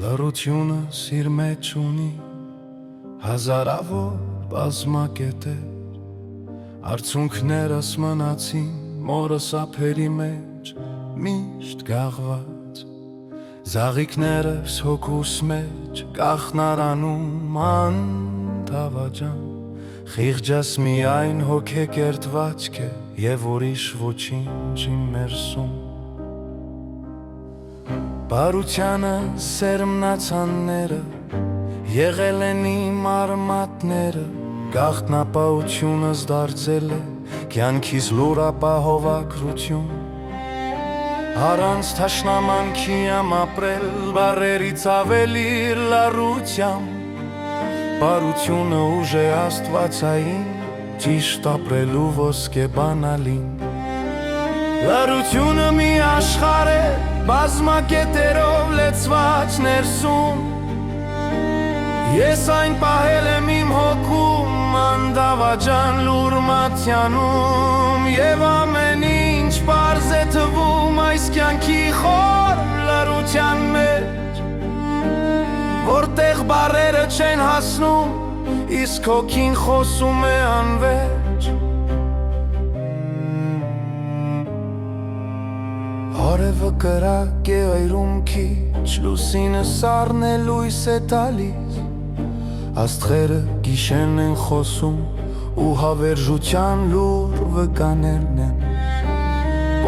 Լռությունը սիր մեջ ունի հազարավոր բազմակետեր, Արցունքներս մնացին մորս ափերի մեջ միշտ գաղված, Զաղիքներս հոգուս մեջ կախնարանում անթավաջան, Խիղճս միայն հոգեկերտվածք է և ուրիշ ոչինչ իմ ներսում։ Բարությանը սերմնացանները եղել են իմ արմատները, Գաղտնապահությունս դարձել է կյանքիս լուր ապահովագրություն, Առանց թաշնամանքի եմ ապրել բառերից ավելի լռությամբ, Բարությունը ուժ է աստվածային ճիշտ ապրելու ոսկե բանալին, Լռությունը մի աշխարհ է բազմակետերով լեցված ներսում, Ես այն պահել եմ իմ հոգում անդավաջան լուր մատյանում, Եվ ամեն ինչ պարզ է թվում այս կյանքի խոր լռության մեջ, Որտեղ բառերը չեն հասնում, իսկ հոգին խոսում է անվերջ։ Արևը կրակ է այրում քիչ, լուսինը սառն է լույս է տալիս, Աստղերը գիշերն են խոսում ու հավերժության լուր վկաներն են,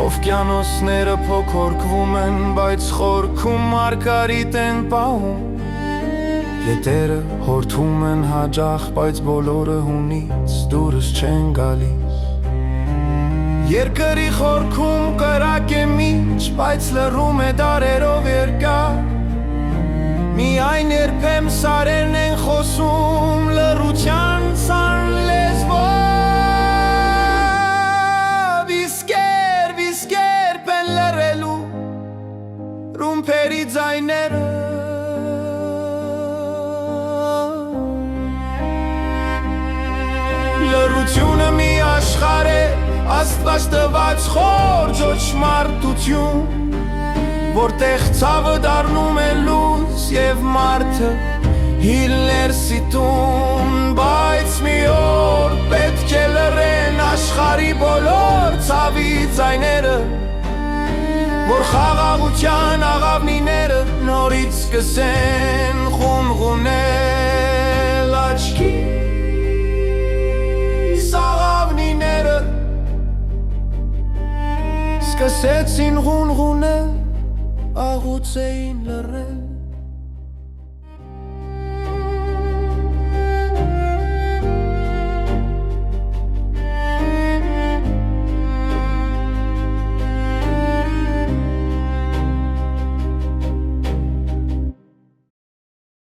Օվկիանոսները փոքորկվում են, բայց խորքում մարգարիտ են պահում, Գետերը հորթում են հաճախ, բայց բոլորը հունից դուրս չեն գալիս, Երկրի խորքում կրակ է միջ, բայց լռում է դարերով երկար, Միայն երբեմ սարերն են խոսում լռության ցան լեզվով, Իսկ են լռելու ռումբերի ձայները, Լռությունը մի աշխարհ է Աստված տված խոր ճոճմարտություն, Որտեղ ցավը դառնում է լույս և մարդը հիլներ սիտուն, Բայց մի օր պետք է լռեն աշխարհի բոլոր ցավի ձայները, Որ խաղաղության աղավնիները նորից սկսեն խունղունել աչքիս աղավնիները, Սկսեցին ղունղունել, աղուց էին լռել